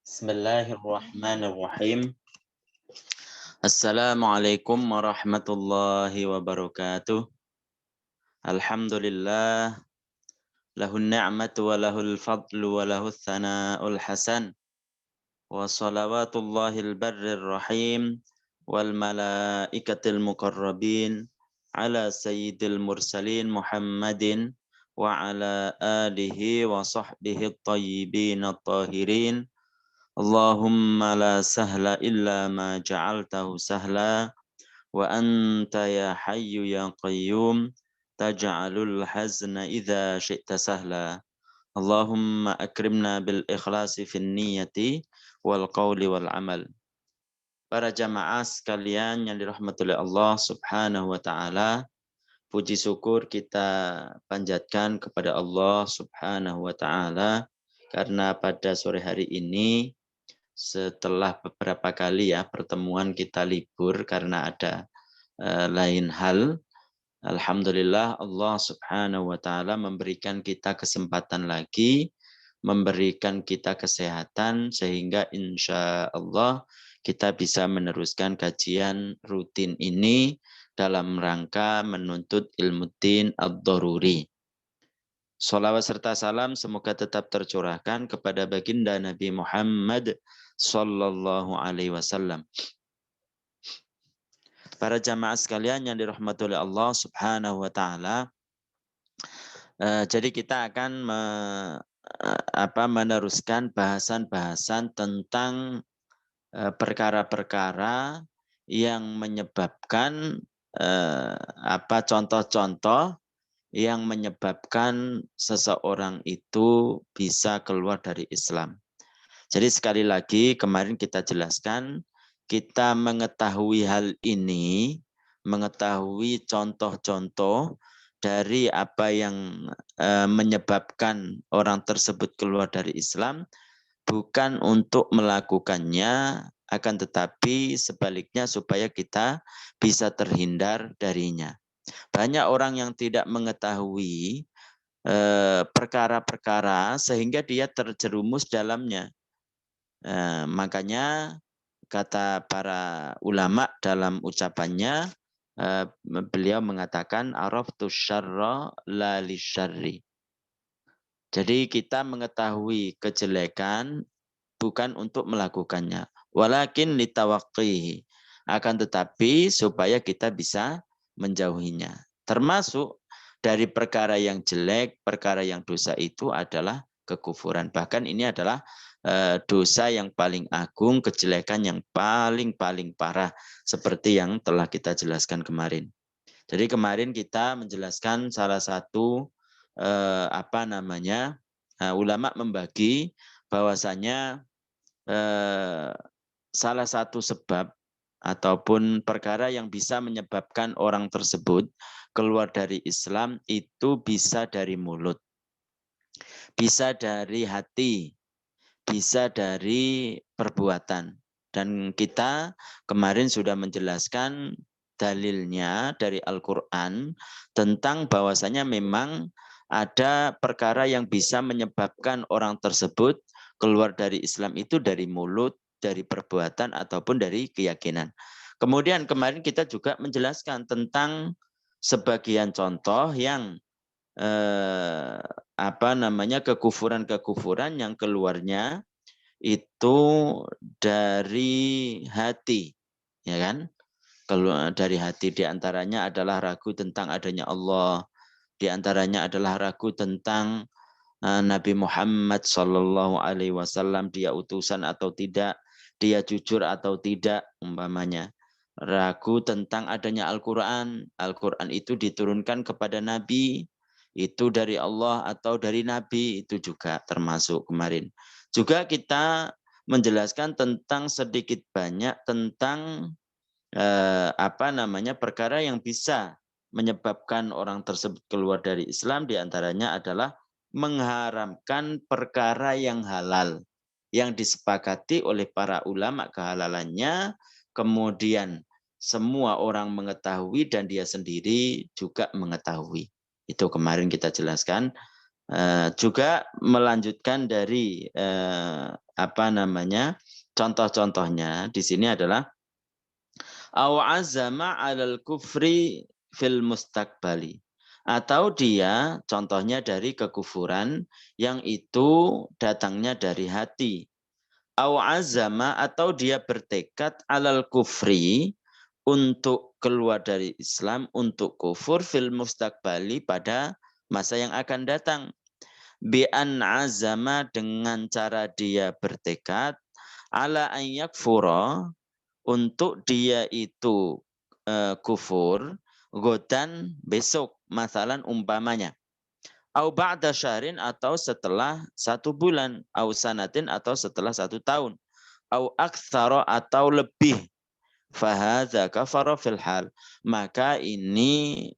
Bismillahirrahmanirrahim. Assalamualaikum warahmatullahi wabarakatuh. Alhamdulillah, lahun ni'matu wa lahul fadlu wa lahul thana'ul hasan. Wa salawatullahil barrir rahim wal malaikatil muqarrabin ala sayyidil mursalin Muhammadin wa ala alihi wa sahbihi at-tayyibin at-tahirin. Allahumma la sahla illa ma ja'altahu sahla wa anta ya hayyu ya qayyum taj'alul hazna idza syi'ta sahla. Allahumma akrimna bil ikhlasi fin niyyati wal qawli wal amal. Para jamaah sekalian yang dirahmati oleh Allah Subhanahu wa taala, puji syukur kita panjatkan kepada Allah Subhanahu wa taala karena pada sore hari ini setelah beberapa kali ya pertemuan kita libur karena ada lain hal. Alhamdulillah Allah Subhanahu wa taala memberikan kita kesempatan lagi, memberikan kita kesehatan sehingga insya Allah kita bisa meneruskan kajian rutin ini dalam rangka menuntut ilmu din ad-daruri. Salawat serta salam semoga tetap tercurahkan kepada baginda Nabi Muhammad sallallahu alaihi wasallam. Para jamaah sekalian yang dirahmati oleh Allah Subhanahu wa taala, jadi kita akan meneruskan bahasan-bahasan tentang perkara-perkara yang menyebabkan contoh-contoh yang menyebabkan seseorang itu bisa keluar dari Islam. Jadi sekali lagi kemarin kita jelaskan, kita mengetahui hal ini, mengetahui contoh-contoh dari apa yang menyebabkan orang tersebut keluar dari Islam, bukan untuk melakukannya, akan tetapi sebaliknya supaya kita bisa terhindar darinya. Banyak orang yang tidak mengetahui perkara-perkara sehingga dia terjerumus dalamnya. Makanya kata para ulama dalam ucapannya, beliau mengatakan araftu syarra la lisyarri. Jadi kita mengetahui kejelekan bukan untuk melakukannya, walakin litawaqqihi, akan tetapi supaya kita bisa menjauhinya. Termasuk dari perkara yang jelek, perkara yang dosa itu adalah kekufuran. Bahkan ini adalah dosa yang paling agung, kejelekan yang paling parah, seperti yang telah kita jelaskan kemarin. Jadi kemarin kita menjelaskan salah satu ulama membagi bahwasanya salah satu sebab ataupun perkara yang bisa menyebabkan orang tersebut keluar dari Islam itu bisa dari mulut, bisa dari hati, bisa dari perbuatan. Dan kita kemarin sudah menjelaskan dalilnya dari Al-Quran tentang bahwasanya memang ada perkara yang bisa menyebabkan orang tersebut keluar dari Islam itu dari mulut, dari perbuatan, ataupun dari keyakinan. Kemudian kemarin kita juga menjelaskan tentang sebagian contoh yang kekufuran-kekufuran yang keluarnya itu dari hati, ya kan? Keluar dari hati, diantaranya adalah ragu tentang adanya Allah, diantaranya adalah ragu tentang Nabi Muhammad Sallallahu Alaihi Wasallam, dia utusan atau tidak, dia jujur atau tidak, umpamanya. Ragu tentang adanya Al-Quran, Al-Quran itu diturunkan kepada Nabi, itu dari Allah atau dari Nabi, itu juga termasuk kemarin. Juga kita menjelaskan tentang sedikit banyak tentang perkara yang bisa menyebabkan orang tersebut keluar dari Islam, diantaranya adalah mengharamkan perkara yang halal, yang disepakati oleh para ulama kehalalannya, kemudian semua orang mengetahui dan dia sendiri juga mengetahui. Itu kemarin kita jelaskan. Juga melanjutkan dari contoh-contohnya di sini adalah au azama 'alal kufri fil mustaqbali, atau dia contohnya dari kekufuran yang itu datangnya dari hati. Au azama, atau dia bertekad 'alal kufri untuk keluar dari Islam, untuk kufur fil mustaqbali pada masa yang akan datang. Bi an azama, dengan cara dia bertekad ala an yakfura, untuk dia itu kufur godan besok, masalan umpamanya, au ba'da syahrin, atau setelah 1 bulan, au sanatin, atau setelah 1 tahun, au aktsara, atau lebih, fahadza kafara fil hal, maka ini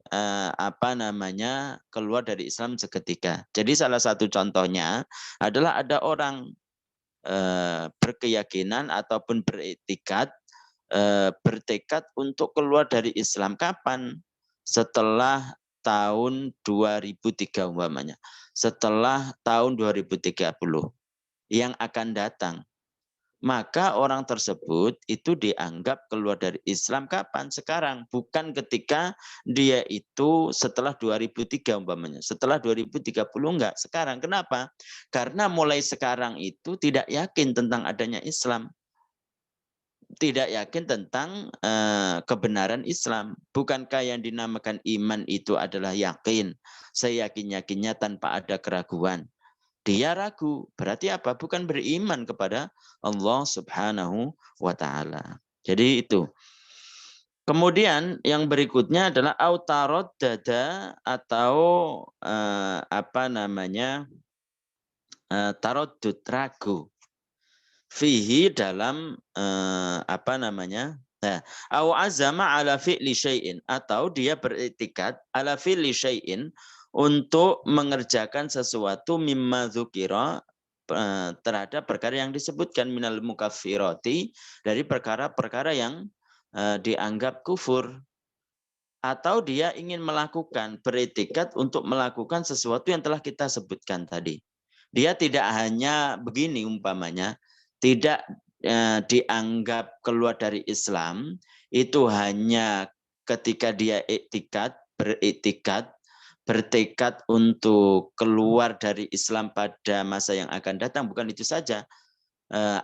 keluar dari Islam seketika. Jadi salah satu contohnya adalah ada orang berkeyakinan ataupun bertekad untuk keluar dari Islam. Kapan? Setelah tahun 2003 umpamanya. Setelah tahun 2030 yang akan datang. Maka orang tersebut itu dianggap keluar dari Islam kapan? Sekarang, bukan ketika dia itu setelah 2003 umpamanya. Setelah 2030 enggak, sekarang. Kenapa? Karena mulai sekarang itu tidak yakin tentang adanya Islam. Tidak yakin tentang kebenaran Islam. Bukankah yang dinamakan iman itu adalah yakin? Seyakin-yakinnya tanpa ada keraguan. Dia ragu, berarti apa? Bukan beriman kepada Allah Subhanahu wa taala. Jadi itu. Kemudian yang berikutnya adalah autarod dada, atau tarodud, ragu. Fihi, dalam au azama ala fi'li syai'in, atau dia beriktikad ala fi'li syai'in, untuk mengerjakan sesuatu mimma dzukira, terhadap perkara yang disebutkan minal mukaffirati, dari perkara-perkara yang dianggap kufur, atau dia ingin melakukan, beriktikad untuk melakukan sesuatu yang telah kita sebutkan tadi. Dia tidak hanya begini umpamanya, tidak dianggap keluar dari Islam itu hanya ketika dia bertekad untuk keluar dari Islam pada masa yang akan datang. Bukan itu saja,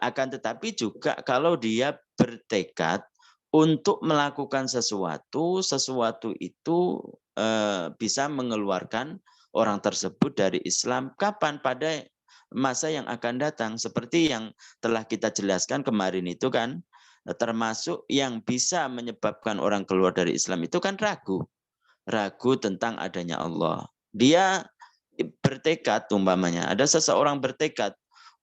akan tetapi juga kalau dia bertekad untuk melakukan sesuatu itu bisa mengeluarkan orang tersebut dari Islam. Kapan? Pada masa yang akan datang. Seperti yang telah kita jelaskan kemarin itu kan, termasuk yang bisa menyebabkan orang keluar dari Islam itu kan ragu tentang adanya Allah. Dia bertekad, umpamanya ada seseorang bertekad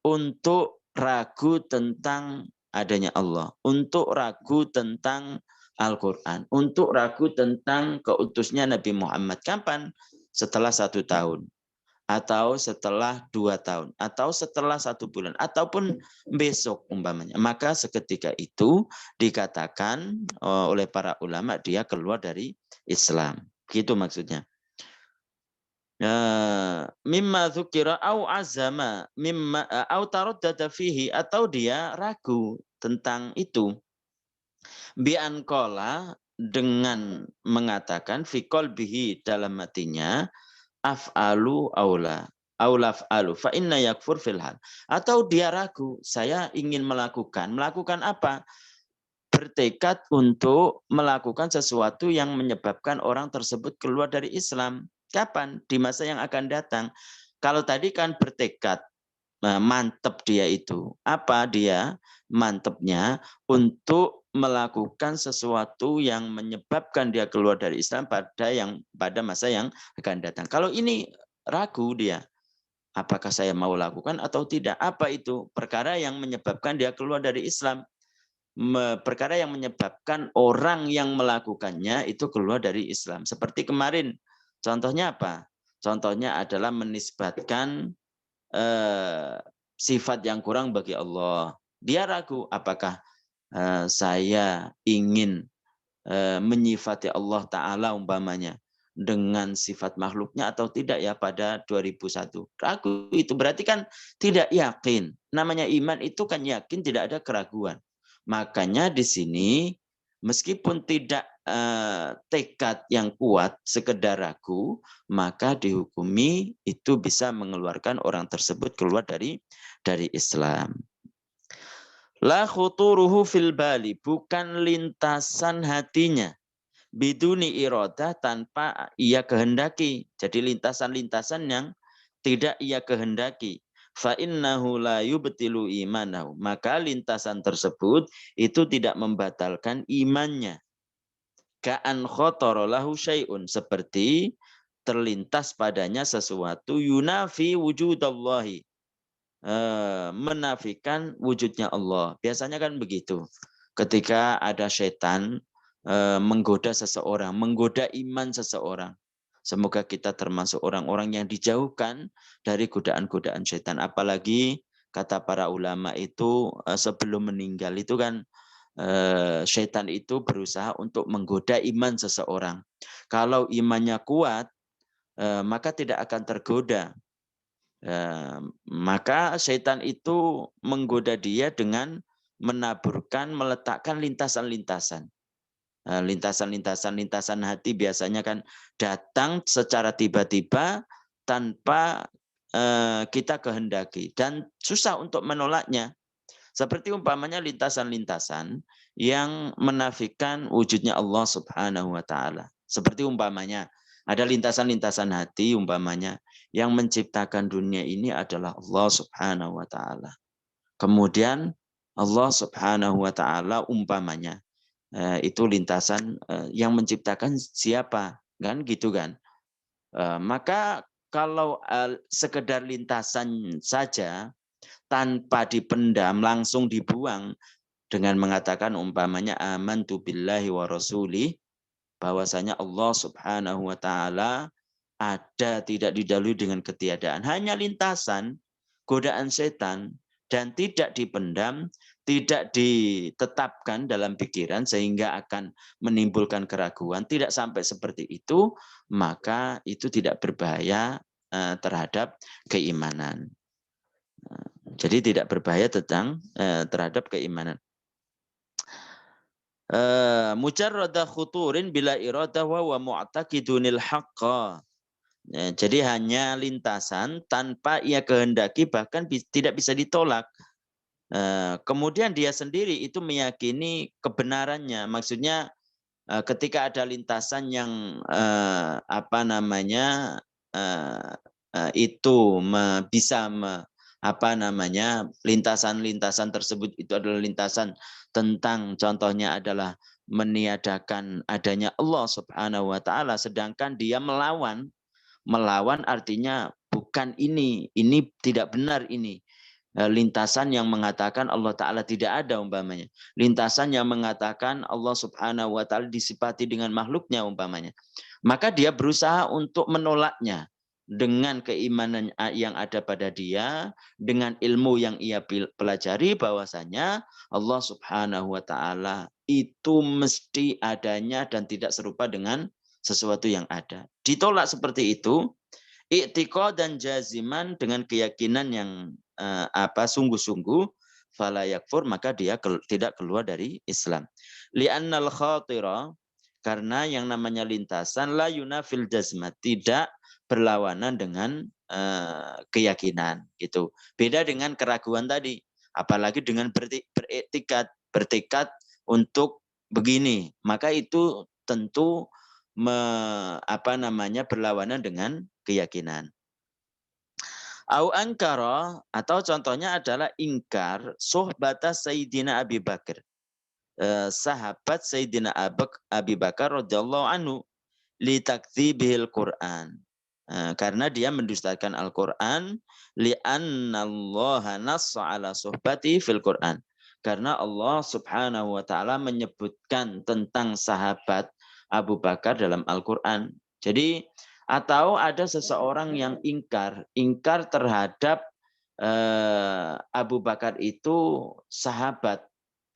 untuk ragu tentang adanya Allah, untuk ragu tentang Al-Quran, untuk ragu tentang keutusnya Nabi Muhammad. Kapan? Setelah 1 tahun, atau setelah 2 tahun, atau setelah 1 bulan, ataupun besok umpamanya. Maka seketika itu dikatakan oleh para ulama dia keluar dari Islam. Gitu maksudnya. Mimma dzukira au azama mimma au taraddada fihi, atau dia ragu tentang itu. Bi anqala, dengan mengatakan fi qalbihi, dalam hatinya, af'alu aula af'alu fa inna yakfur fil hal. Atau dia ragu, saya ingin melakukan apa? Bertekad untuk melakukan sesuatu yang menyebabkan orang tersebut keluar dari Islam. Kapan? Di masa yang akan datang. Kalau tadi kan bertekad, mantep dia itu. Apa dia? Mantepnya untuk melakukan sesuatu yang menyebabkan dia keluar dari Islam pada masa yang akan datang. Kalau ini ragu dia, apakah saya mau lakukan atau tidak? Apa itu? Perkara yang menyebabkan dia keluar dari Islam. Perkara yang menyebabkan orang yang melakukannya itu keluar dari Islam. Seperti kemarin, contohnya apa? Contohnya adalah menisbatkan sifat yang kurang bagi Allah. Dia ragu, apakah saya ingin menyifati Allah Ta'ala umpamanya. dengan sifat makhluknya atau tidak ya pada 2001. Ragu itu berarti kan tidak yakin. Namanya iman itu kan yakin, tidak ada keraguan. Makanya di sini meskipun tidak tekad yang kuat, sekedar ragu, maka dihukumi itu bisa mengeluarkan orang tersebut keluar dari Islam. La khuturuhu fil bali, bukan lintasan hatinya. Biduni irodah, tanpa ia kehendaki. Jadi lintasan-lintasan yang tidak ia kehendaki. Fa innahu la yubtilu imanahu. Maka lintasan tersebut itu tidak membatalkan imannya. Ka'an khotoro lahu syai'un, seperti terlintas padanya sesuatu yunafi wujudallahi, menafikan wujudnya Allah. Biasanya kan begitu. Ketika ada setan menggoda seseorang, menggoda iman seseorang. Semoga kita termasuk orang-orang yang dijauhkan dari godaan-godaan setan. Apalagi kata para ulama itu sebelum meninggal itu kan setan itu berusaha untuk menggoda iman seseorang. Kalau imannya kuat, maka tidak akan tergoda. Maka setan itu menggoda dia dengan menaburkan, meletakkan lintasan-lintasan. Lintasan hati biasanya kan datang secara tiba-tiba tanpa kita kehendaki dan susah untuk menolaknya. Seperti umpamanya lintasan-lintasan yang menafikan wujudnya Allah Subhanahu wa taala. Seperti umpamanya ada lintasan-lintasan hati umpamanya yang menciptakan dunia ini adalah Allah Subhanahu wa taala. Kemudian Allah Subhanahu wa taala umpamanya itu lintasan yang menciptakan siapa? Kan gitu kan. Maka kalau sekedar lintasan saja tanpa dipendam langsung dibuang dengan mengatakan umpamanya amantu billahi wa rasulih, bahwasanya Allah Subhanahu wa taala ada, tidak didahului dengan ketiadaan. Hanya lintasan godaan setan dan tidak dipendam, tidak ditetapkan dalam pikiran sehingga akan menimbulkan keraguan, tidak sampai seperti itu, maka itu tidak berbahaya terhadap keimanan. Jadi tidak berbahaya terhadap keimanan. Mujarrada khuturin bila iradah wa mu'taqidunil haqqa. Jadi hanya lintasan tanpa ia kehendaki, bahkan tidak bisa ditolak. Kemudian dia sendiri itu meyakini kebenarannya. Maksudnya ketika ada lintasan yang itu bisa lintasan-lintasan tersebut itu adalah lintasan tentang, contohnya adalah meniadakan adanya Allah Subhanahu wa taala, sedangkan dia melawan artinya bukan ini tidak benar ini. Lintasan yang mengatakan Allah Ta'ala tidak ada umpamanya. Lintasan yang mengatakan Allah Subhanahu wa Ta'ala disifati dengan makhluknya umpamanya. Maka dia berusaha untuk menolaknya dengan keimanan yang ada pada dia, dengan ilmu yang ia pelajari bahwasanya Allah Subhanahu wa taala itu mesti adanya dan tidak serupa dengan sesuatu yang ada. Ditolak seperti itu, i'tiqad dan jaziman, dengan keyakinan yang sungguh-sungguh, fala yakfur, maka dia tidak keluar dari Islam. Li'annal khatira, karena yang namanya lintasan la yunafil jazma, tidak berlawanan dengan keyakinan gitu. Beda dengan keraguan tadi, apalagi dengan bertekad untuk begini, maka itu tentu berlawanan dengan keyakinan. Au angkara, atau contohnya adalah ingkar suhbata Sayyidina Abi Bakar. Sahabat Sayyidina Abi Bakar radhiyallahu anhu li takdzibihil Qur'an. Karena dia mendustakan Al-Qur'an, li'anna Allah nassa ala suhbati fil Qur'an. Karena Allah Subhanahu wa taala menyebutkan tentang sahabat Abu Bakar dalam Al-Qur'an. Jadi atau ada seseorang yang ingkar terhadap Abu Bakar itu sahabat,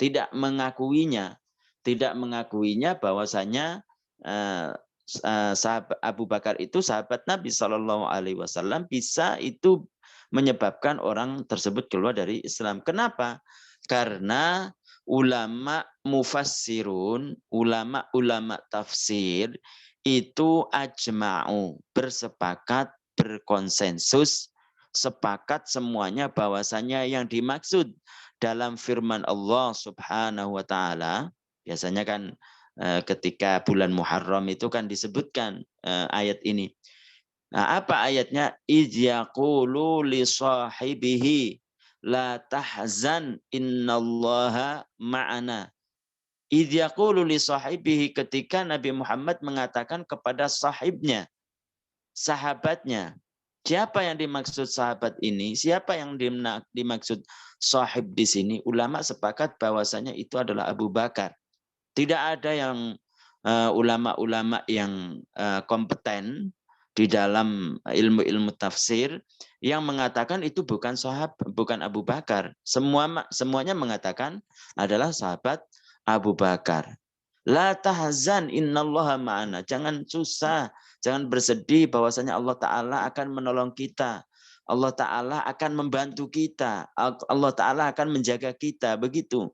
tidak mengakuinya bahwasanya sahabat Abu Bakar itu sahabat Nabi Shallallahu Alaihi Wasallam, bisa itu menyebabkan orang tersebut keluar dari Islam. Kenapa? Karena ulama mufassirun, ulama tafsir itu ajma'u, bersepakat, berkonsensus, sepakat semuanya bahwasanya yang dimaksud dalam firman Allah Subhanahu wa taala, biasanya kan ketika bulan Muharram itu kan disebutkan ayat ini. Nah, apa ayatnya? Idz yaqulu li sahibihi la tahzan innallaha ma'ana. Idz yaqulu li sahibihi, ketika Nabi Muhammad mengatakan kepada sahibnya, sahabatnya. Siapa yang dimaksud sahabat ini? Siapa yang dimaksud sahib di sini? Ulama sepakat bahwasanya itu adalah Abu Bakar. Tidak ada yang ulama-ulama yang kompeten di dalam ilmu-ilmu tafsir yang mengatakan itu bukan bukan Abu Bakar. Semuanya mengatakan adalah sahabat Abu Bakar. La tahzan innallaha ma'ana. Jangan susah, jangan bersedih bahwasanya Allah Ta'ala akan menolong kita. Allah Ta'ala akan membantu kita. Allah Ta'ala akan menjaga kita. Begitu.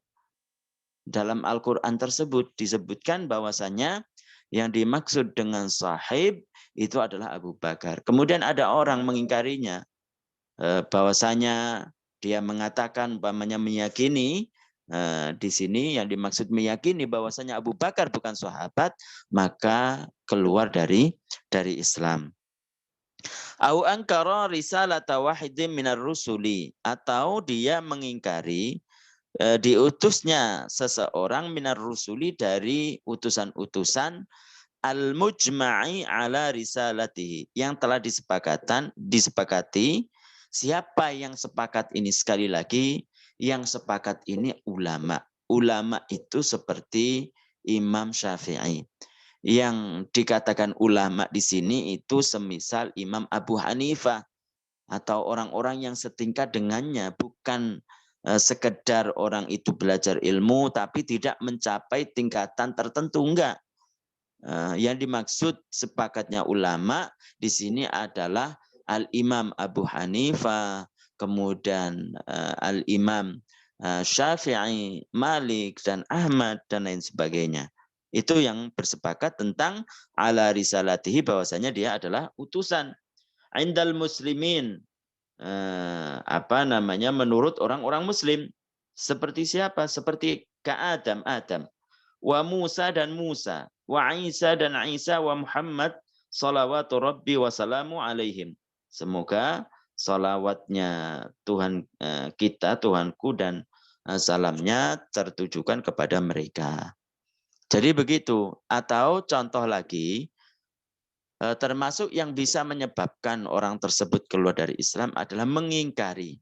Dalam Al-Quran tersebut disebutkan bahwasanya yang dimaksud dengan sahib itu adalah Abu Bakar. Kemudian ada orang mengingkarinya, bahwasanya dia mengatakan, umpamanya meyakini, di sini yang dimaksud meyakini bahwasanya Abu Bakar bukan sahabat, maka keluar dari Islam. Au ankara risalata wahidin minar rusuli, atau dia mengingkari diutusnya seseorang minar rusuli, dari utusan-utusan, al-mujma'i ala risalatihi, yang telah disepakati. Siapa yang sepakat ini? Sekali lagi, yang sepakat ini ulama. Ulama itu seperti Imam Syafi'i. Yang dikatakan ulama di sini itu semisal Imam Abu Hanifah atau orang-orang yang setingkat dengannya, bukan sekedar orang itu belajar ilmu tapi tidak mencapai tingkatan tertentu, enggak. Yang dimaksud sepakatnya ulama di sini adalah Al-Imam Abu Hanifah, kemudian Al-Imam Syafi'i, Malik, dan Ahmad, dan lain sebagainya. Itu yang bersepakat tentang ala risalatihi, bahwasanya dia adalah utusan. Indal muslimin, menurut orang-orang muslim. Seperti siapa? Seperti Adam, wa Musa dan Musa, wa Isa dan Isa, wa Muhammad salawatu rabbi wa salamu alaihim. Semoga salawatnya Tuhan kita, Tuhanku, dan salamnya tertujukan kepada mereka. Jadi begitu. Atau contoh lagi, termasuk yang bisa menyebabkan orang tersebut keluar dari Islam adalah mengingkari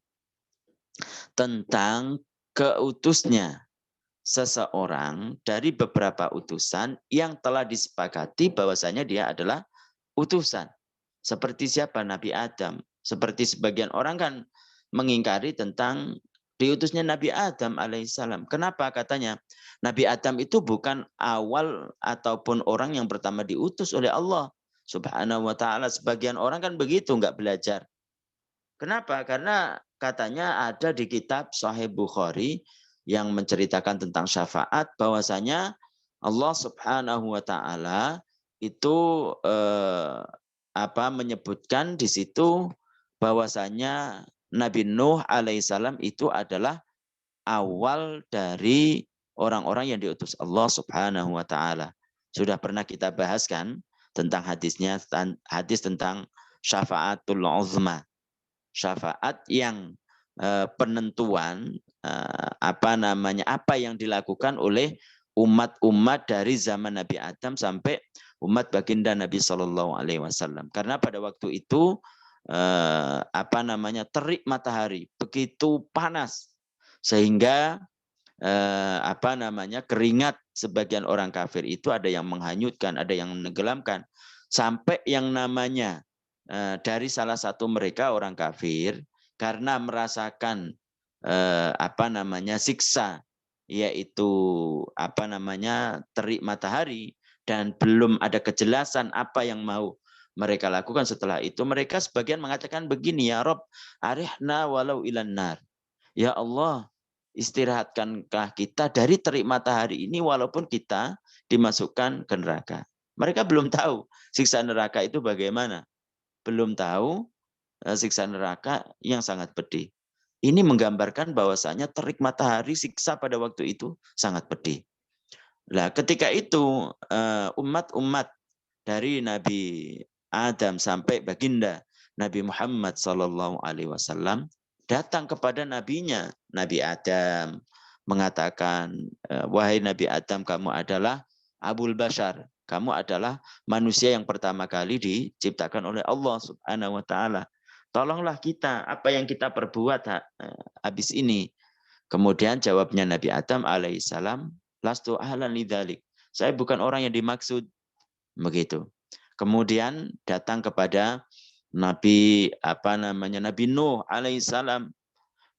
tentang keutusnya seseorang dari beberapa utusan yang telah disepakati bahwasanya dia adalah utusan. Seperti siapa? Nabi Adam. Seperti sebagian orang kan mengingkari tentang diutusnya Nabi Adam alaihissalam. Kenapa? Katanya Nabi Adam itu bukan awal ataupun orang yang pertama diutus oleh Allah Subhanahu wa ta'ala. Sebagian orang kan begitu, nggak belajar. Kenapa? Karena katanya ada di kitab Sahih Bukhari yang menceritakan tentang syafaat, bahwasanya Allah Subhanahu wa ta'ala itu menyebutkan di situ bahwasanya Nabi Nuh alaihissalam itu adalah awal dari orang-orang yang diutus Allah Subhanahu wa ta'ala. Sudah pernah kita bahas kan tentang hadisnya, hadis tentang syafaatul uzma. Syafaat yang penentuan apa yang dilakukan oleh umat-umat dari zaman Nabi Adam sampai umat baginda Nabi Shallallahu Alaihi Wasallam. Karena pada waktu itu terik matahari, begitu panas sehingga keringat sebagian orang kafir itu ada yang menghanyutkan, ada yang menenggelamkan, sampai yang namanya dari salah satu mereka orang kafir karena merasakan siksa, yaitu terik matahari, dan belum ada kejelasan apa yang mau mereka lakukan setelah itu, mereka sebagian mengatakan begini, ya Rob, arihna walau ilan nar. Ya Allah, istirahatkankah kita dari terik matahari ini walaupun kita dimasukkan ke neraka. Mereka belum tahu siksa neraka itu bagaimana. Belum tahu siksa neraka yang sangat pedih. Ini menggambarkan bahwasanya terik matahari siksa pada waktu itu sangat pedih. Nah, ketika itu umat-umat dari Nabi Adam sampai baginda Nabi Muhammad SAW datang kepada nabinya, Nabi Adam, mengatakan, wahai Nabi Adam, kamu adalah Abul Bashar, kamu adalah manusia yang pertama kali diciptakan oleh Allah Subhanahu wa taala. Tolonglah kita, apa yang kita perbuat habis ini. Kemudian jawabnya Nabi Adam alaihissalam, lastu ahlan lidzalik. Saya bukan orang yang dimaksud. Begitu. Kemudian datang kepada Nabi Nabi Nuh alaihissalam.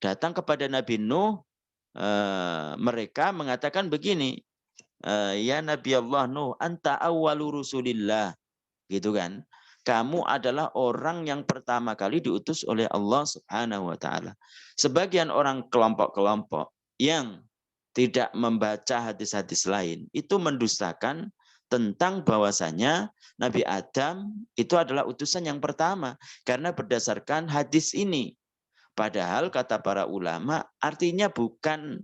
Datang kepada Nabi Nuh, mereka mengatakan begini, ya Nabi Allah Nuh, anta awwalu rusulillah, gitu kan? Kamu adalah orang yang pertama kali diutus oleh Allah Subhanahu wa taala. Sebagian orang kelompok-kelompok yang tidak membaca hadis-hadis lain itu mendustakan tentang bahwasanya Nabi Adam itu adalah utusan yang pertama karena berdasarkan hadis ini. Padahal kata para ulama artinya bukan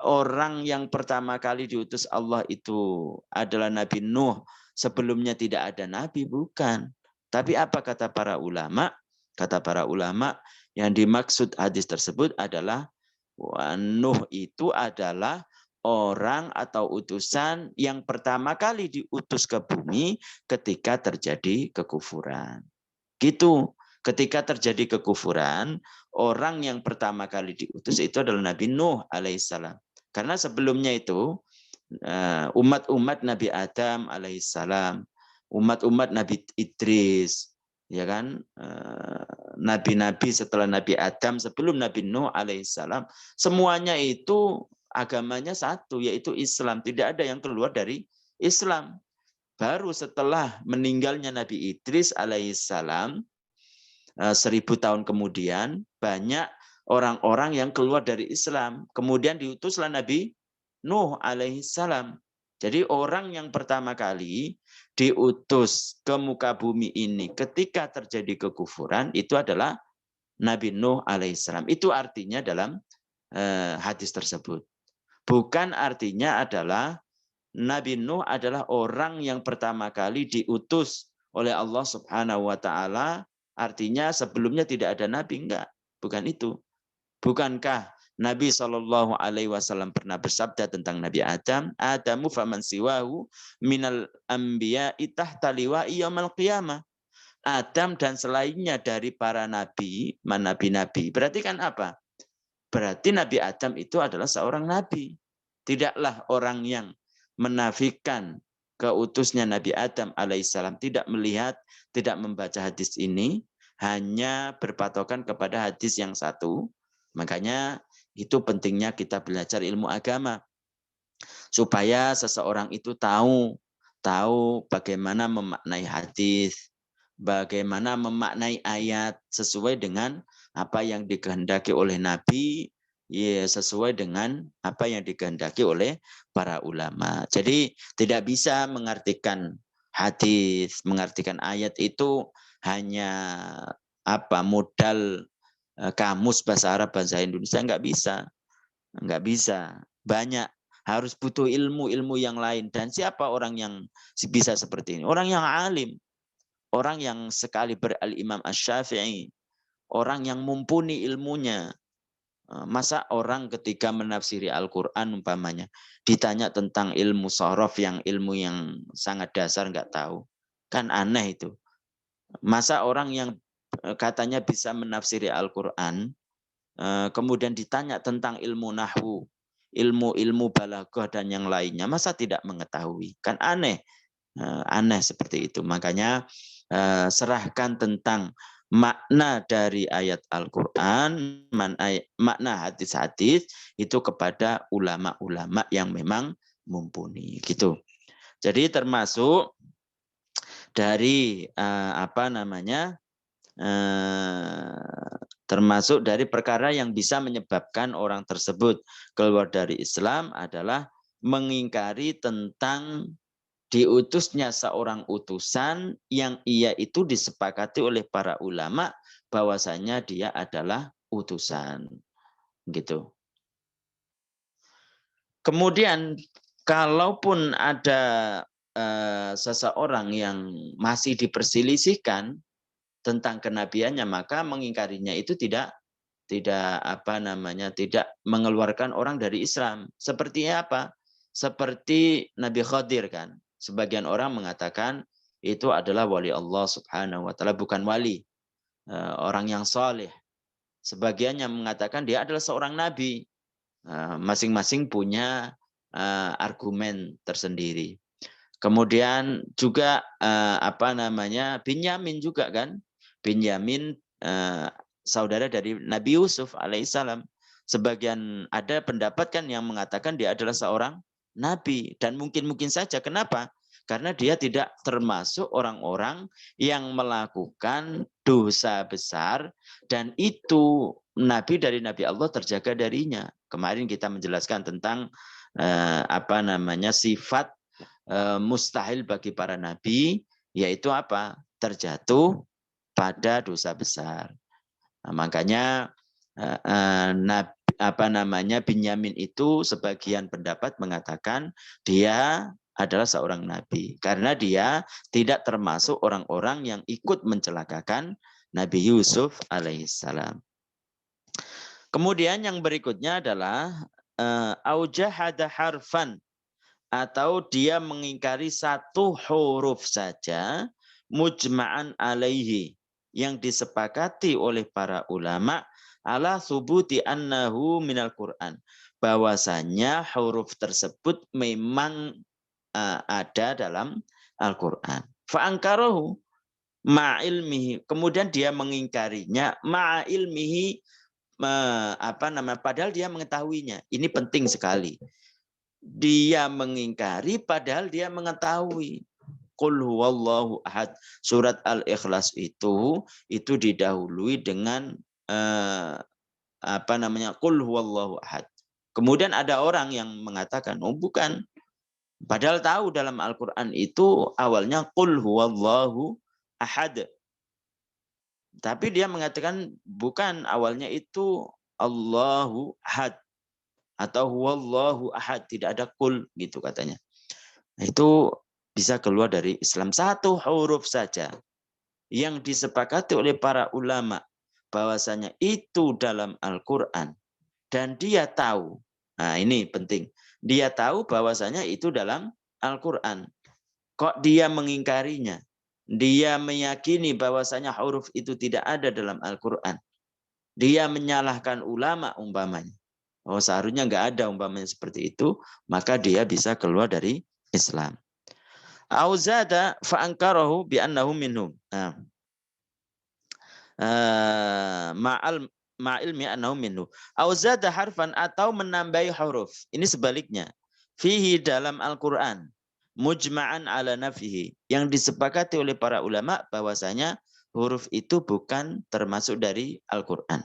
orang yang pertama kali diutus Allah itu adalah Nabi Nuh. Sebelumnya tidak ada nabi, bukan. Tapi apa kata para ulama? Kata para ulama yang dimaksud hadis tersebut adalah Nuh itu adalah orang atau utusan yang pertama kali diutus ke bumi ketika terjadi kekufuran. Gitu. Ketika terjadi kekufuran, orang yang pertama kali diutus itu adalah Nabi Nuh alaihissalam. Karena sebelumnya itu umat-umat Nabi Adam alaihissalam, umat-umat Nabi Idris, ya kan, nabi-nabi setelah Nabi Adam sebelum Nabi Nuh alaihissalam, semuanya itu agamanya satu, yaitu Islam. Tidak ada yang keluar dari Islam. Baru setelah meninggalnya Nabi Idris alaihissalam, 1000 tahun kemudian banyak orang-orang yang keluar dari Islam. Kemudian diutuslah Nabi Nuh alaihissalam. Jadi orang yang pertama kali diutus ke muka bumi ini ketika terjadi kekufuran itu adalah Nabi Nuh alaihissalam. Itu artinya dalam hadis tersebut. Bukan artinya adalah Nabi Nuh adalah orang yang pertama kali diutus oleh Allah Subhanahu wa taala. Artinya sebelumnya tidak ada nabi, enggak, bukan itu. Bukankah Nabi SAW pernah bersabda tentang Nabi Adam, Adamu faman siwahu minal anbiya'i tahta liwa'i yaumil qiyamah. Adam dan selainnya dari para nabi, nabi-nabi. Berarti kan apa? Berarti Nabi Adam itu adalah seorang nabi. Tidaklah orang yang menafikan keutusnya Nabi Adam alaihissalam tidak melihat, tidak membaca hadis ini, hanya berpatokan kepada hadis yang satu. Makanya itu pentingnya kita belajar ilmu agama supaya seseorang itu tahu bagaimana memaknai hadis, bagaimana memaknai ayat sesuai dengan apa yang dikehendaki oleh Nabi, ya sesuai dengan apa yang dikehendaki oleh para ulama. Jadi tidak bisa mengartikan hadis, mengartikan ayat itu hanya modal kamus bahasa Arab, bahasa Indonesia, nggak bisa. Banyak, harus butuh ilmu yang lain. Dan siapa orang yang bisa seperti ini? Orang yang alim, orang yang sekali Al-Imam Asy-Syafi'i, orang yang mumpuni ilmunya. Masa orang ketika menafsiri Al-Quran umpamanya ditanya tentang ilmu sorof yang ilmu yang sangat dasar nggak tahu, kan aneh itu. Masa orang yang katanya bisa menafsiri Al-Quran kemudian ditanya tentang ilmu nahwu, ilmu balaghah dan yang lainnya, masa tidak mengetahui? Kan aneh, aneh seperti itu. Makanya serahkan tentang makna dari ayat Al-Quran, makna hadis-hadis itu kepada ulama-ulama yang memang mumpuni. Gitu. Jadi termasuk dari termasuk dari perkara yang bisa menyebabkan orang tersebut keluar dari Islam adalah mengingkari tentang diutusnya seorang utusan yang ia itu disepakati oleh para ulama bahwasanya dia adalah utusan. Gitu. Kemudian kalaupun ada seseorang yang masih diperselisihkan tentang kenabiannya, maka mengingkarinya itu tidak mengeluarkan orang dari Islam. Seperti apa? Seperti Nabi Khadir kan. Sebagian orang mengatakan itu adalah wali Allah Subhanahu wa taala, bukan wali, orang yang soleh. Sebagian yang mengatakan dia adalah seorang nabi. Masing-masing punya argumen tersendiri. Kemudian juga Binyamin juga kan. Binyamin saudara dari Nabi Yusuf alaihissalam. Sebagian ada pendapat kan yang mengatakan dia adalah seorang nabi dan mungkin saja. Kenapa? Karena dia tidak termasuk orang-orang yang melakukan dosa besar dan itu nabi dari Nabi Allah terjaga darinya. Kemarin kita menjelaskan tentang sifat mustahil bagi para nabi, yaitu apa? Terjatuh pada dosa besar. Nah, makanya Binyamin itu sebagian pendapat mengatakan dia adalah seorang nabi karena dia tidak termasuk orang-orang yang ikut mencelakakan Nabi Yusuf alaihissalam. Kemudian yang berikutnya adalah aujahada harfan, atau dia mengingkari satu huruf saja mujma'an alaihi yang disepakati oleh para ulama ala subuti annahu minal Qur'an, bahwasanya huruf tersebut memang ada dalam Al-Qur'an. Fa'angkarahu ma'ilmihi, kemudian dia mengingkarinya ma'ilmihi, padahal dia mengetahuinya. Ini penting sekali. Dia mengingkari padahal dia mengetahui. Qul huwallahu ahad. Surat Al-Ikhlas itu didahului dengan Qul huwallahu ahad. Kemudian ada orang yang mengatakan, oh bukan. Padahal tahu dalam Al-Qur'an itu awalnya Qul huwallahu ahad. Tapi dia mengatakan bukan, awalnya itu Allahu ahad atau huwallahu ahad, tidak ada kul gitu katanya. Nah, itu bisa keluar dari Islam. Satu huruf saja yang disepakati oleh para ulama bahwasanya itu dalam Al-Qur'an dan dia tahu. Nah, ini penting. Dia tahu bahwasanya itu dalam Al-Qur'an. Kok dia mengingkarinya? Dia meyakini bahwasanya huruf itu tidak ada dalam Al-Qur'an. Dia menyalahkan ulama umpamanya. Oh, seharusnya nggak ada umpamanya seperti itu, maka dia bisa keluar dari Islam. Auzada fa'ankarahu bi'annahu minhum. Ma'ilmi annahu minhu. Auzada harfan, atau menambahi huruf. Ini sebaliknya. Fihi, dalam Al-Quran. Mujma'an ala nafihi. Yang disepakati oleh para ulama bahwasanya huruf itu bukan termasuk dari Al-Quran.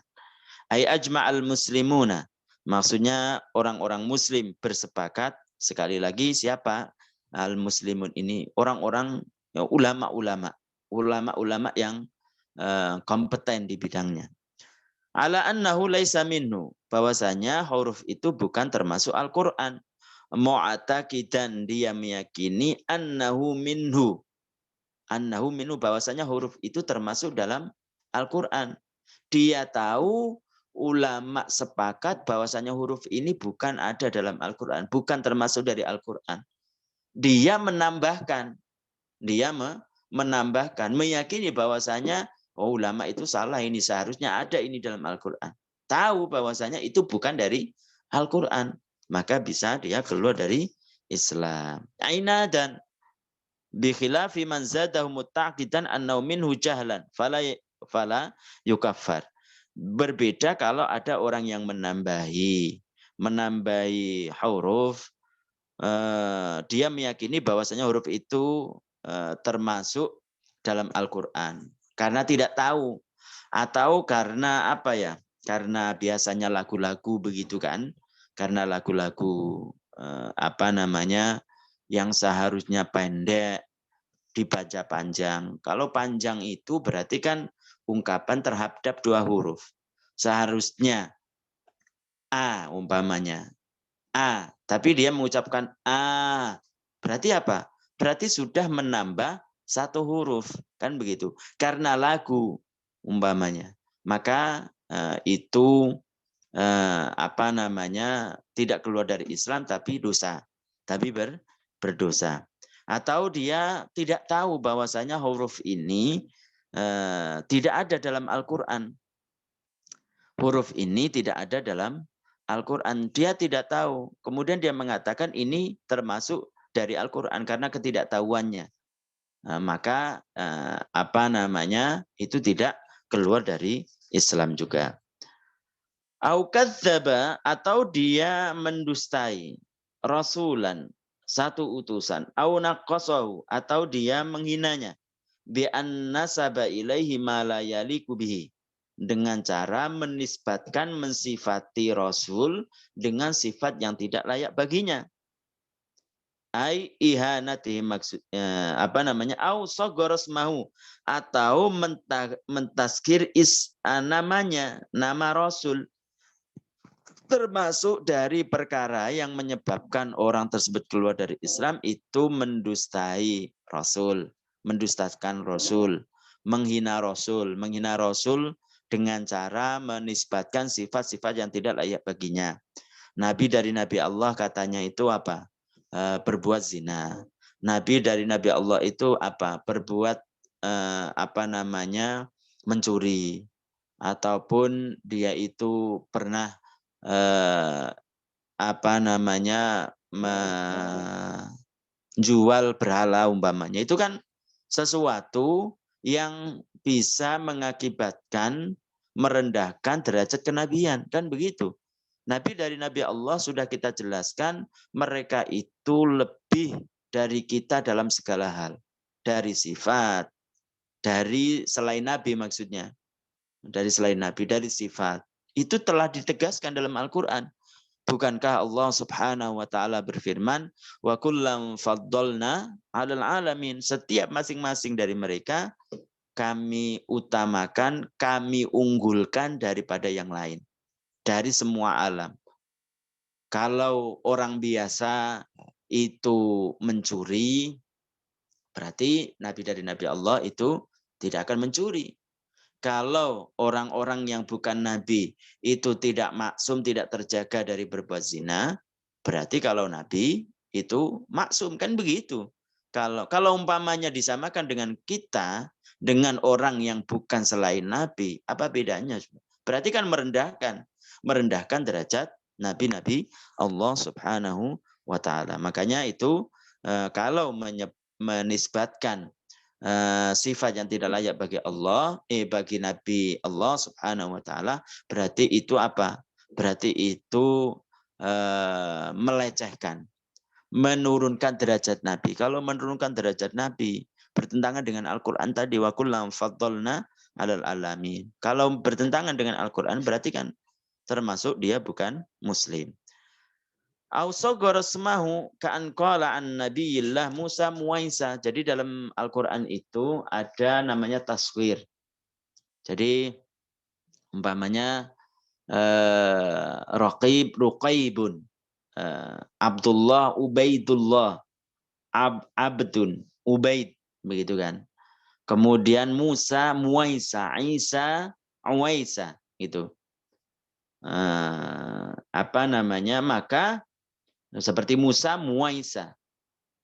Ay ajma'al muslimuna. Maksudnya orang-orang muslim bersepakat. Sekali lagi, siapa al-muslimun ini? Orang-orang ulama-ulama. Ulama-ulama yang kompeten di bidangnya. Ala annahu laisa minhu. Bahwasanya huruf itu bukan termasuk Al-Quran. Mu'ataqidan, dia meyakini annahu minhu. Annahu minhu, bahwasanya huruf itu termasuk dalam Al-Quran. Dia tahu ulama sepakat bahwasanya huruf ini bukan ada dalam Al-Quran, bukan termasuk dari Al-Quran. Dia menambahkan, meyakini bahwasanya ulama itu salah, ini seharusnya ada ini dalam Al-Quran. Tahu bahwasanya itu bukan dari Al-Quran, maka bisa dia keluar dari Islam. Aina dan bi khilafi man zadahu mutaqidan annahu minhu jahlan fala yukaffar. Berbeda kalau ada orang yang menambahi huruf dia meyakini bahwasanya huruf itu termasuk dalam Al-Qur'an karena tidak tahu atau karena apa ya? Karena biasanya lagu-lagu begitu kan? Karena lagu-lagu apa namanya yang seharusnya pendek dibaca panjang. Kalau panjang itu berarti kan ungkapan terhadap 2 huruf. Seharusnya A umpamanya. A, tapi dia mengucapkan A. Berarti apa? Berarti sudah menambah 1 huruf, kan begitu. Karena lagu umpamanya. Maka itu apa namanya? Tidak keluar dari Islam tapi dosa. Tapi berdosa. Atau dia tidak tahu bahwasanya huruf ini tidak ada dalam Al-Qur'an. Huruf ini tidak ada dalam Al-Quran. Dia tidak tahu. Kemudian dia mengatakan ini termasuk dari Al-Quran karena ketidaktahuannya. Maka apa namanya itu tidak keluar dari Islam juga. Au kadzdzaba, atau dia mendustai rasulan, satu utusan, au naqqasahu, atau dia menghinanya bi an nasaba ilaihi ma la yaliqu bihi, dengan cara menisbatkan mensifati rasul dengan sifat yang tidak layak baginya. Ai ihanati maksudnya apa namanya au sogoros mau, atau mentaskir namanya, nama rasul, termasuk dari perkara yang menyebabkan orang tersebut keluar dari Islam itu mendustai Rasul, mendustakan Rasul, menghina Rasul dengan cara menisbatkan sifat-sifat yang tidak layak baginya. Nabi dari Nabi Allah katanya itu apa? Berbuat zina. Nabi dari Nabi Allah itu apa? Berbuat apa namanya? Mencuri. Ataupun dia itu pernah apa namanya menjual berhala umpamanya. Itu kan sesuatu yang bisa mengakibatkan merendahkan derajat kenabian, kan begitu. Nabi dari Nabi Allah sudah kita jelaskan mereka itu lebih dari kita dalam segala hal. Dari sifat, dari selain Nabi maksudnya. Dari selain Nabi, dari sifat. Itu telah ditegaskan dalam Al-Quran. Bukankah Allah Subhanahu wa taala berfirman, "Wa kullam faddalna 'alal 'alamin." Setiap masing-masing dari mereka kami utamakan, kami unggulkan daripada yang lain, dari semua alam. Kalau orang biasa itu mencuri, berarti nabi dari Nabi Allah itu tidak akan mencuri. Kalau orang-orang yang bukan nabi itu tidak maksum, tidak terjaga dari berbuat zina, berarti kalau nabi itu maksum, kan begitu. Kalau umpamanya disamakan dengan kita, dengan orang yang bukan selain nabi, apa bedanya? Berarti kan merendahkan derajat nabi-nabi Allah Subhanahu wa taala. Makanya itu kalau menisbatkan sifat yang tidak layak bagi Allah, bagi Nabi Allah Subhanahu wa taala, berarti itu apa? Berarti itu melecehkan, menurunkan derajat Nabi. Kalau menurunkan derajat Nabi bertentangan dengan Al-Qur'an tadi, wa kullam faddalna 'alal alamin. Kalau bertentangan dengan Al-Qur'an berarti kan termasuk dia bukan muslim. Au sagara smahu ka'an qala an nabiyillah Musa Muwaisa. Jadi dalam Al-Qur'an itu ada namanya tasghir. Jadi umpamanya Raqib Ruqaibun, Abdullah Ubaidullah, Abdun Ubaid, begitu kan. Kemudian Musa Muwaisa, Isa Uwaisa, itu. Apa namanya? Maka seperti Musa Muwaisa.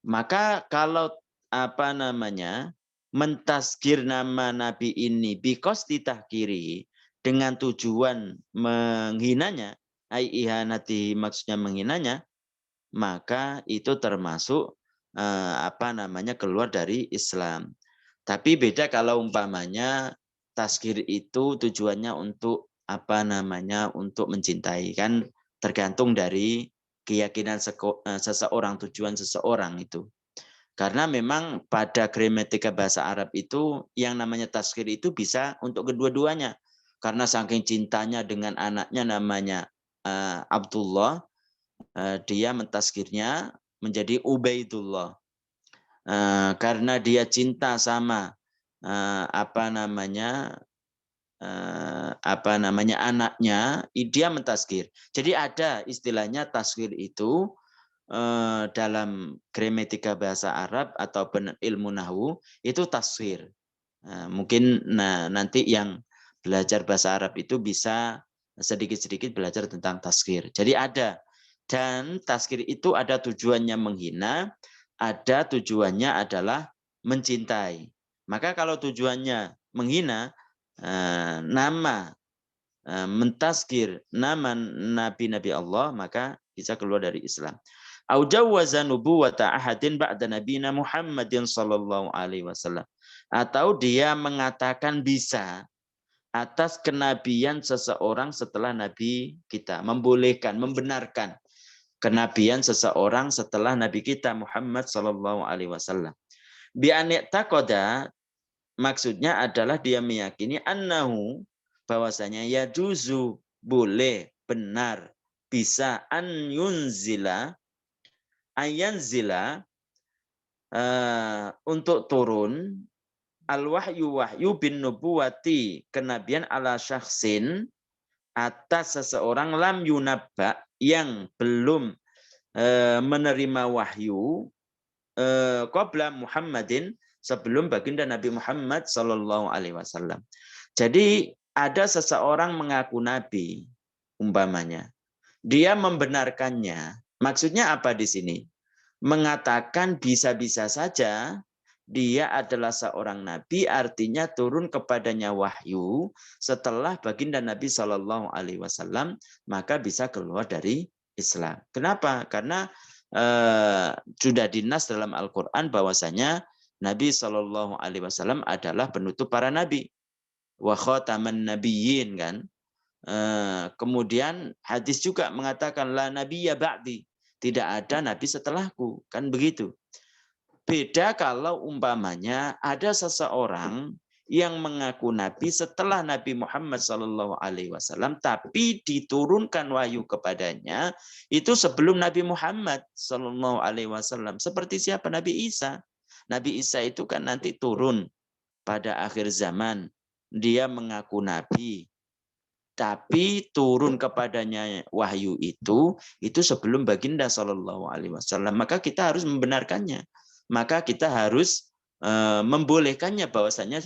Maka kalau apa namanya mentaskir nama Nabi ini bikos ditahkiri, dengan tujuan menghinanya, ai ihanati maksudnya menghinanya, maka itu termasuk apa namanya keluar dari Islam. Tapi beda kalau umpamanya taskir itu tujuannya untuk apa namanya untuk mencintai, kan tergantung dari keyakinan seseorang, tujuan seseorang itu. Karena memang pada gramatika bahasa Arab itu yang namanya tazkir itu bisa untuk kedua-duanya. Karena saking cintanya dengan anaknya namanya Abdullah, dia mentazkirnya menjadi Ubaidullah. Karena dia cinta sama anaknya, dia mentazkir. Jadi ada istilahnya tazkir itu dalam gramatika bahasa Arab atau ilmu nahwu itu taswir. Mungkin nanti yang belajar bahasa Arab itu bisa sedikit-sedikit belajar tentang taswir. Jadi ada. Dan taswir itu ada tujuannya menghina, ada tujuannya adalah mencintai. Maka kalau tujuannya menghina, nama mentazkir nama nabi-nabi Allah, maka bisa keluar dari Islam. Au jawwaza nubuwata ahadin ba'da nabiyina Muhammadin sallallahu alaihi wasallam. Atau dia mengatakan bisa atas kenabian seseorang setelah nabi kita, membolehkan, membenarkan kenabian seseorang setelah nabi kita Muhammad sallallahu alaihi wasallam. Bi ani'taqada, maksudnya adalah dia meyakini annahu, bahwasanya ya juzu, boleh, benar, bisa ayanzila untuk turun al-wahyu bin nubuwati, kenabian ala syakhsin, atas seseorang lam yunabba, yang belum menerima wahyu qabla Muhammadin, sebelum baginda Nabi Muhammad sallallahu alaihi wasallam. Jadi ada seseorang mengaku nabi, umpamanya. Dia membenarkannya. Maksudnya apa di sini? Mengatakan bisa-bisa saja dia adalah seorang nabi, artinya turun kepadanya wahyu setelah baginda Nabi Shallallahu Alaihi Wasallam, maka bisa keluar dari Islam. Kenapa? Karena sudah dinas dalam Al-Quran bahwasanya Nabi Shallallahu Alaihi Wasallam adalah penutup para nabi, wa khataman nabiyyin, kan. Kemudian hadis juga mengatakan la nabiyya ba'di, tidak ada nabi setelahku, kan begitu. Beda kalau umpamanya ada seseorang yang mengaku nabi setelah Nabi Muhammad Shallallahu Alaihi Wasallam, tapi diturunkan wahyu kepadanya itu sebelum Nabi Muhammad Shallallahu Alaihi Wasallam. Seperti siapa? Nabi Isa. Nabi Isa itu kan nanti turun pada akhir zaman. Dia mengaku nabi, tapi turun kepadanya wahyu itu sebelum baginda Shallallahu Alaihi Wasallam. Maka kita harus membenarkannya. Maka kita harus membolehkannya bahwasanya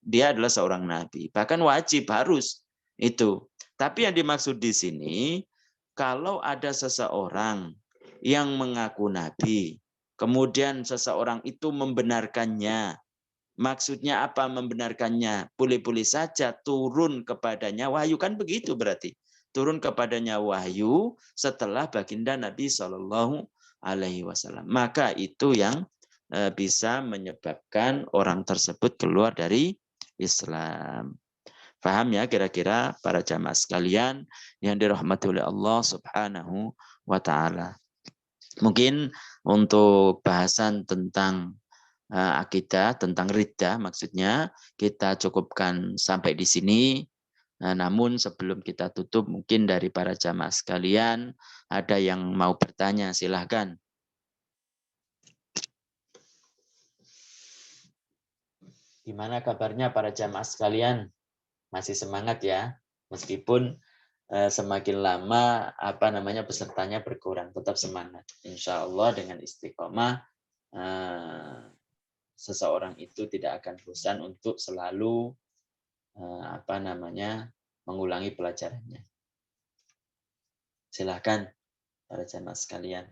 dia adalah seorang nabi. Bahkan wajib, harus itu. Tapi yang dimaksud di sini, kalau ada seseorang yang mengaku nabi, kemudian seseorang itu membenarkannya. Maksudnya apa membenarkannya? Boleh-boleh saja turun kepadanya wahyu, kan begitu berarti. Turun kepadanya wahyu setelah baginda Nabi Shallallahu Alaihi Wasallam. Maka itu yang bisa menyebabkan orang tersebut keluar dari Islam. Paham ya kira-kira para jamaah sekalian yang dirahmati oleh Allah Subhanahu wa taala. Mungkin untuk bahasan tentang akidah, tentang riddah maksudnya, kita cukupkan sampai di sini. Namun sebelum kita tutup, mungkin dari para jamaah sekalian ada yang mau bertanya, silahkan. Gimana kabarnya para jamaah sekalian? Masih semangat ya? Meskipun semakin lama pesertanya berkurang, tetap semangat. Insya Allah dengan istiqomah seseorang itu tidak akan bosan untuk selalu mengulangi pelajarannya. Silakan para jamaah sekalian.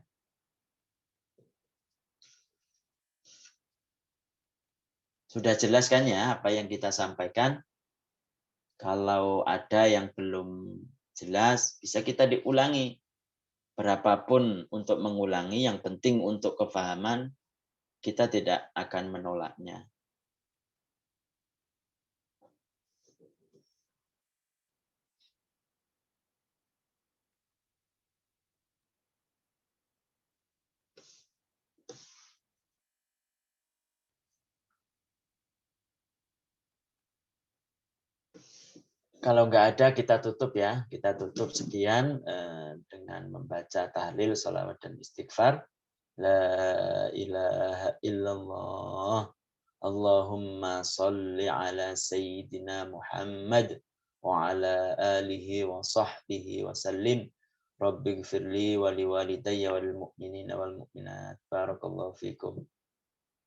Sudah jelas kan ya apa yang kita sampaikan? Kalau ada yang belum jelas, bisa kita diulangi. Berapapun untuk mengulangi, yang penting untuk kefahaman, kita tidak akan menolaknya. Kalau nggak ada kita tutup ya, kita tutup sekian dengan membaca tahlil, sholawat dan istighfar. La ilaha illallah. Allahumma salli ala sayyidina Muhammad wa ala alihi wa sahbihi wa sallim. Rabbighfirli wa liwalidayya wal mu'minina wal mu'minat. Barakallahu fikum.